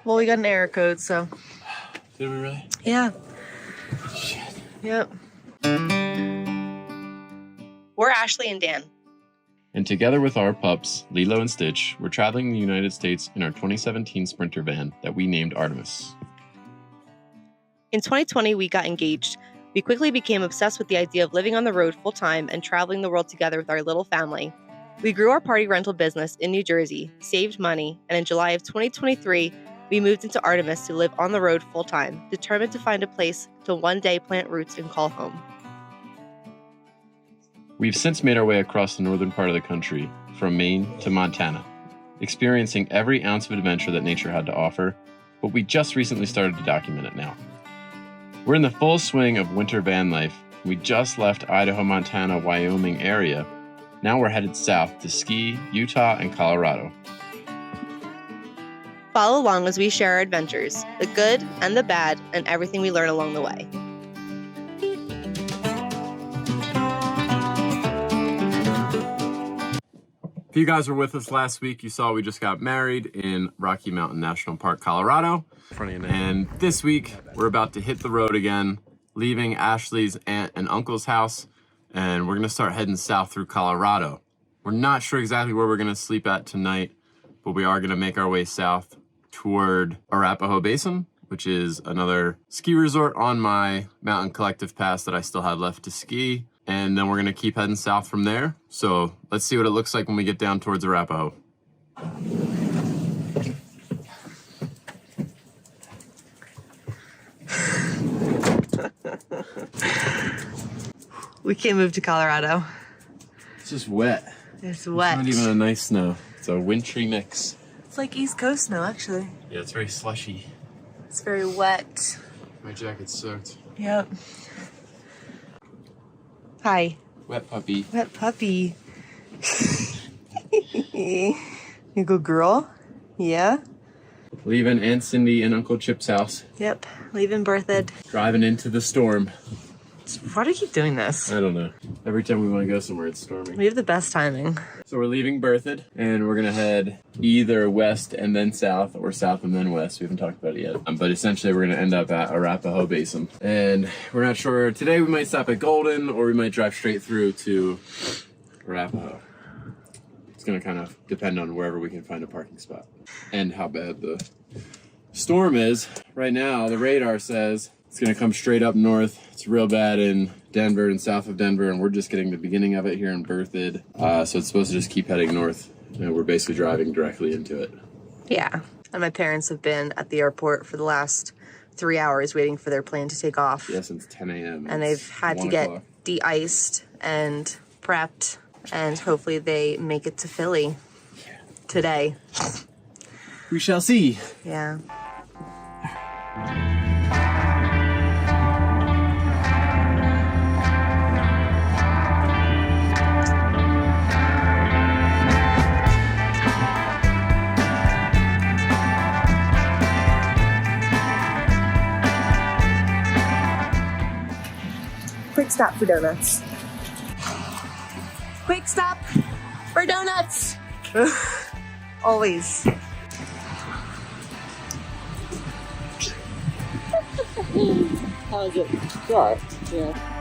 Well, we got an error code, so. Did we really? Yeah. Shit. Yep. We're Ashley and Dan. And together with our pups, Lilo and Stitch, we're traveling the United States in our 2017 Sprinter van that we named Artemis. In 2020, we got engaged. We quickly became obsessed with the idea of living on the road full-time and traveling the world together with our little family. We grew our party rental business in New Jersey, saved money, and in July of 2023, we moved into Artemis to live on the road full-time, determined to find a place to one day plant roots and call home. We've since made our way across the northern part of the country, from Maine to Montana, experiencing every ounce of adventure that nature had to offer, but we just recently started to document it now. We're in the full swing of winter van life. We just left Idaho, Montana, Wyoming area. Now we're headed south to ski, Utah, and Colorado. Follow along as we share our adventures, the good and the bad, and everything we learn along the way. If you guys were with us last week, you saw we just got married in Rocky Mountain National Park, Colorado. And this week, we're about to hit the road again, leaving Ashley's aunt and uncle's house, and we're gonna start heading south through Colorado. We're not sure exactly where we're gonna sleep at tonight, but we are gonna make our way south toward Arapahoe Basin, which is another ski resort on my mountain collective pass that I still have left to ski. And then we're gonna keep heading south from there. So let's see what it looks like when we get down towards Arapahoe. We can't move to Colorado. It's just wet. It's wet. It's not even a nice snow. It's a wintry mix. It's like East Coast snow, actually. Yeah, it's very slushy. It's very wet. My jacket's soaked. Yep. Hi. Wet puppy. Wet puppy. You good girl? Yeah? Leaving Aunt Cindy and Uncle Chip's house. Yep. Leaving Berthoud. Driving into the storm. Why do you keep doing this? I don't know. Every time we want to go somewhere, it's storming. We have the best timing. So we're leaving Berthoud, and we're gonna head either west and then south, or south and then west. We haven't talked about it yet. But essentially, we're gonna end up at Arapahoe Basin. And we're not sure. Today we might stop at Golden, or we might drive straight through to Arapahoe. It's gonna kind of depend on wherever we can find a parking spot. And how bad the storm is. Right now, the radar says it's gonna come straight up north. It's real bad in Denver and south of Denver, and we're just getting the beginning of it here in Berthoud. So it's supposed to just keep heading north. And we're basically driving directly into it. Yeah. And my parents have been at the airport for the last 3 hours waiting for their plane to take off. Yeah, since 10 a.m. And they've had to get de-iced and prepped, and hopefully they make it to Philly today. We shall see. Yeah. Quick stop for donuts. Quick stop for donuts. Always. How's it? Soft, yeah.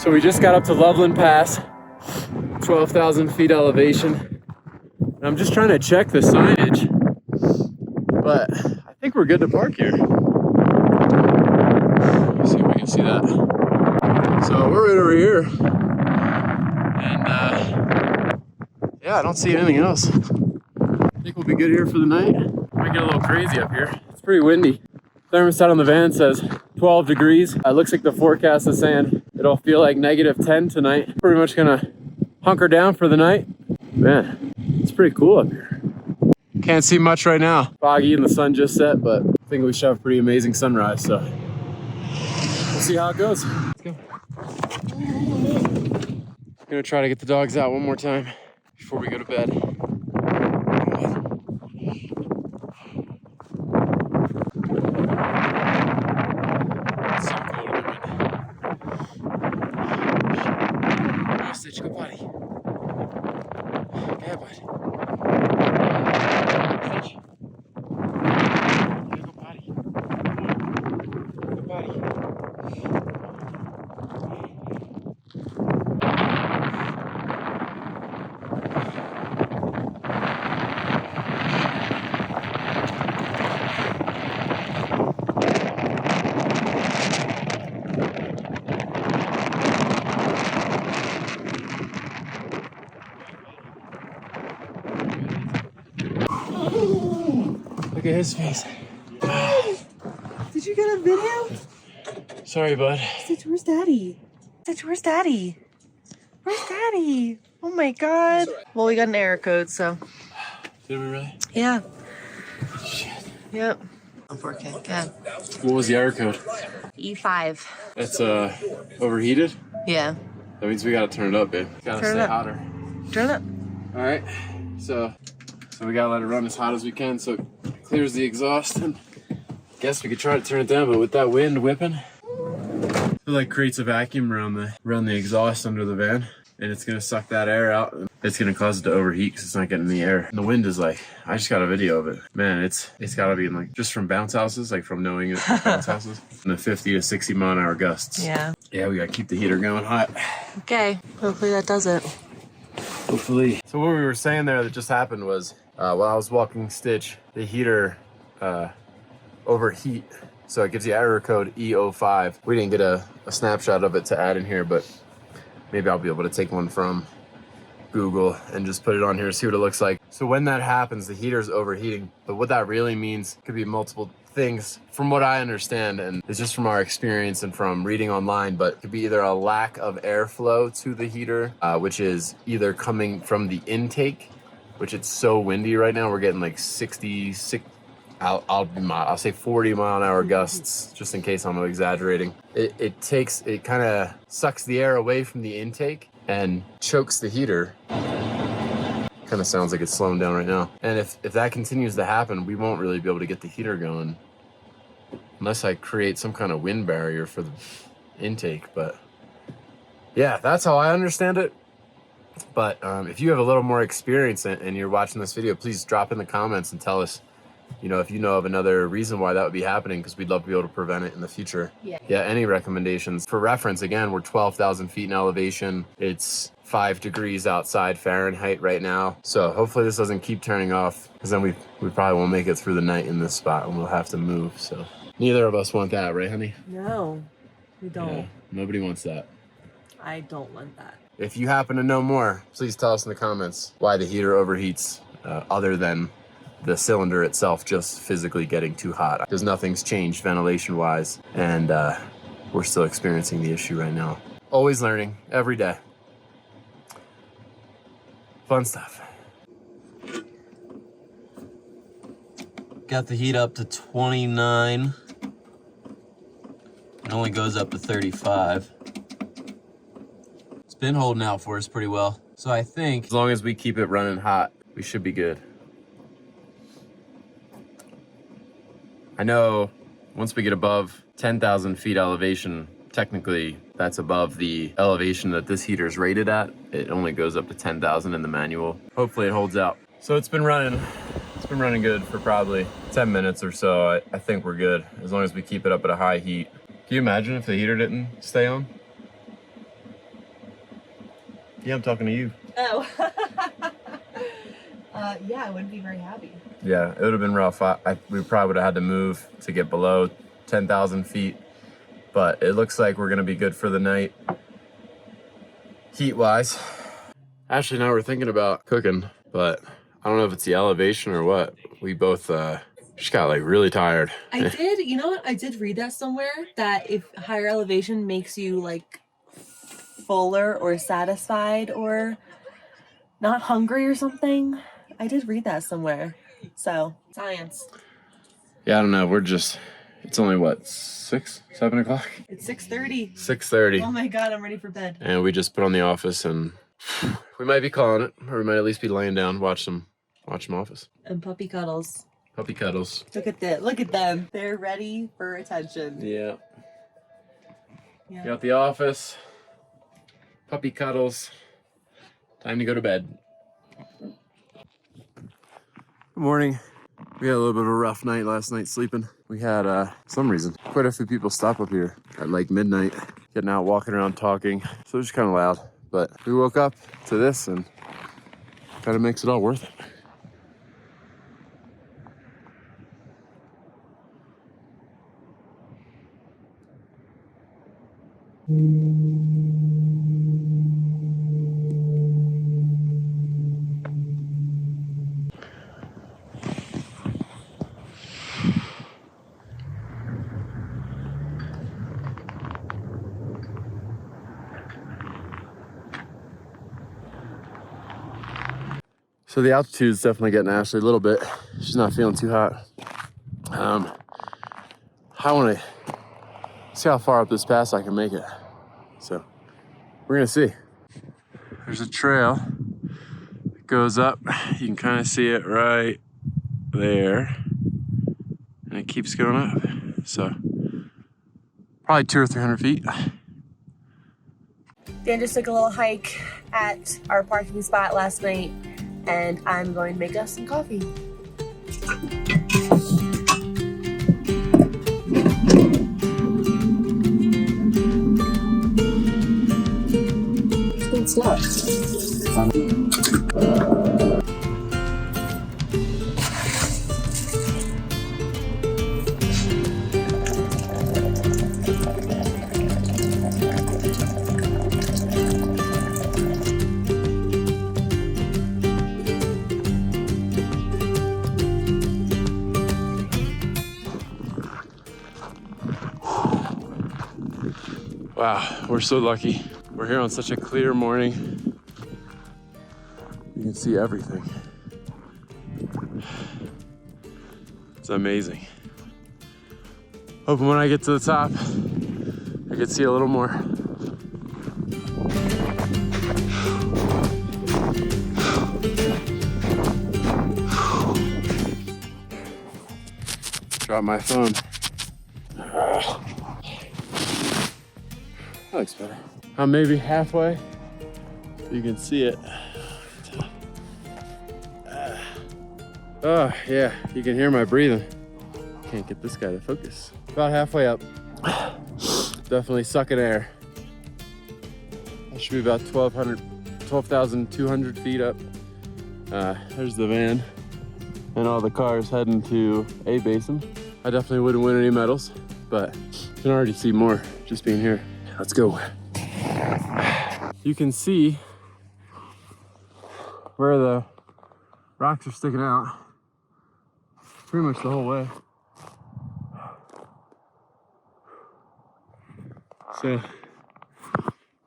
So we just got up to Loveland Pass, 12,000 feet elevation. And I'm just trying to check the signage, but I think we're good to park here. Let's see if we can see that. So we're right over here. And yeah, I don't see anything else. I think we'll be good here for the night. Might get a little crazy up here. It's pretty windy. Thermostat on the van says 12 degrees. It looks like the forecast is saying it'll feel like -10 tonight. Pretty much gonna hunker down for the night. Man, it's pretty cool up here. Can't see much right now. Foggy and the sun just set, but I think we should have a pretty amazing sunrise, so we'll see how it goes. Let's go. Gonna try to get the dogs out one more time before we go to bed. Stitch, go potty. Yeah, bud. Stitch. Yeah, go potty. Go potty. Look at his face. Did you get a video? Sorry, bud. Stitch, where's Daddy? Stitch, where's Daddy? Where's Daddy? Oh my God. Well, we got an error code, so. Did we really? Yeah. Shit. Yep. I'm 4K. Yeah. What was the error code? E5. It's overheated? Yeah. That means we gotta turn it up, babe. Gotta Turn it stay up. hotter. Turn it up. All right. So we gotta let it run as hot as we can so it clears the exhaust. And guess we could try to turn it down, but with that wind whipping, it like creates a vacuum around the exhaust under the van, and it's gonna suck that air out. And it's gonna cause it to overheat because it's not getting the air. And the wind is like, I just got a video of it. Man, it's gotta be in like, just from bounce houses, like from knowing it, bounce houses, in the 50 to 60 mile an hour gusts. Yeah. Yeah, we gotta keep the heater going hot. Okay. Hopefully that does it. Hopefully. So what we were saying there that just happened was, while I was walking Stitch, the heater overheat. So it gives you error code E05. We didn't get a snapshot of it to add in here, but maybe I'll be able to take one from Google and just put it on here, see what it looks like. So when that happens, the heater's overheating. But what that really means could be multiple things from what I understand, and it's just from our experience and from reading online, but it could be either a lack of airflow to the heater, which is either coming from the intake, which it's so windy right now. We're getting like 66, I'll say 40 mile an hour gusts, just in case I'm exaggerating. It kind of sucks the air away from the intake and chokes the heater. Kind of sounds like it's slowing down right now. And if that continues to happen, we won't really be able to get the heater going unless I create some kind of wind barrier for the intake. But yeah, that's how I understand it. But if you have a little more experience and you're watching this video, please drop in the comments and tell us, you know, if you know of another reason why that would be happening, because we'd love to be able to prevent it in the future. Yeah, any recommendations? For reference, again, we're 12,000 feet in elevation. It's 5 degrees outside Fahrenheit right now. So hopefully this doesn't keep turning off, because then we probably won't make it through the night in this spot and we'll have to move. So neither of us want that, right, honey? No, we don't. Yeah, nobody wants that. I don't want that. If you happen to know more, please tell us in the comments why the heater overheats, other than the cylinder itself just physically getting too hot, because nothing's changed ventilation wise, and we're still experiencing the issue right now. Always learning every day. Fun stuff. Got the heat up to 29. It only goes up to 35. It's been holding out for us pretty well. So I think As long as we keep it running hot, we should be good. I know once we get above 10,000 feet elevation, technically that's above the elevation that this heater is rated at. It only goes up to 10,000 in the manual. Hopefully it holds out. So it's been running good for probably 10 minutes or so. I think we're good as long as we keep it up at a high heat. Can you imagine if the heater didn't stay on? Yeah, I'm talking to you. Oh. Yeah, I wouldn't be very happy. Yeah, it would have been rough. We probably would have had to move to get below 10,000 feet, but it looks like we're gonna be good for the night, heat-wise. Ashley and I were thinking about cooking, but I don't know if it's the elevation or what. We both just got like really tired. I did, you know what? I did read that somewhere, that if higher elevation makes you like fuller or satisfied or not hungry or something. I did read that somewhere. So, science. Yeah, I don't know. It's only what, 6, 7 o'clock? It's 6:30. 6:30. Oh my God, I'm ready for bed. And we just put on The Office, and we might be calling it, or we might at least be laying down, watch some Office. And puppy cuddles. Puppy cuddles. Look at that. Look at them. They're ready for attention. Yeah. Yeah. Got The Office. Puppy cuddles. Time to go to bed. Good morning. We had a little bit of a rough night last night sleeping. We had, some reason, quite a few people stop up here at like midnight, getting out, walking around, talking. So it was kind of loud, but we woke up to this and kind of makes it all worth it. So the altitude's definitely getting Ashley a little bit. She's not feeling too hot. I want to see how far up this pass I can make it. So we're gonna see. There's a trail that goes up. You can kind of see it right there. And it keeps going up. So probably 200 or 300 feet. Dan just took a little hike at our parking spot last night, and I'm going to make us some coffee. It's not. Wow, we're so lucky. We're here on such a clear morning. You can see everything. It's amazing. Hoping when I get to the top, I can see a little more. Drop my phone. That looks better. I'm maybe halfway. You can see it. Oh, yeah, you can hear my breathing. Can't get this guy to focus. About halfway up. Definitely sucking air. I should be about 12,200 feet up. There's the van and all the cars heading to A Basin. I definitely wouldn't win any medals, but you can already see more just being here. Let's go. You can see where the rocks are sticking out pretty much the whole way. So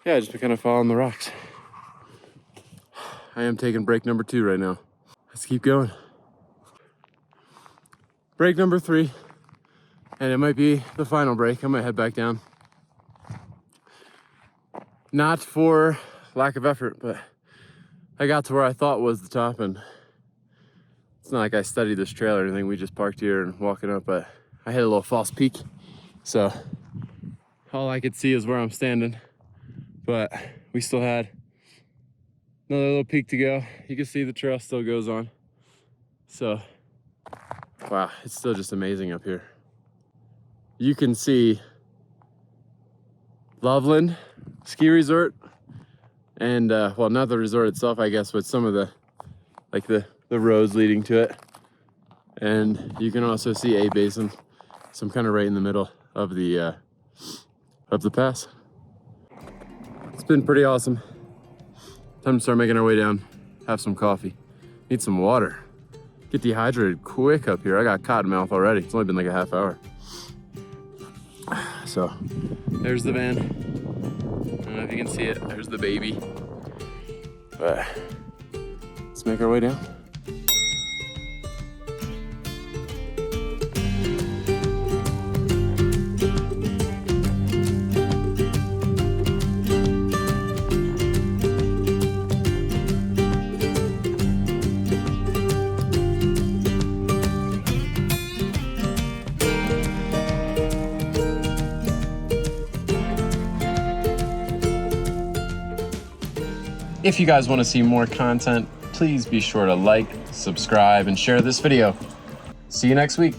yeah, just been kind of following the rocks. I am taking break number 2 right now. Let's keep going. Break number 3, and it might be the final break. I might head back down. Not for lack of effort, but I got to where I thought was the top, and it's not like I studied this trail or anything. We just parked here and walking up, but I hit a little false peak. So all I could see is where I'm standing, but we still had another little peak to go. You can see the trail still goes on. So, wow, it's still just amazing up here. You can see Loveland Ski Resort And well, not the resort itself, I guess, but some of the roads leading to it. And you can also see a basin, so I'm kind of right in the middle of the pass. It's been pretty awesome. Time to start making our way down, have some coffee, need some water. Get dehydrated quick up here. I got cotton mouth already. It's only been like a half hour. So there's the van. I don't know if you can see it. There's the baby. But let's make our way down. If you guys want to see more content, please be sure to like, subscribe, and share this video. See you next week.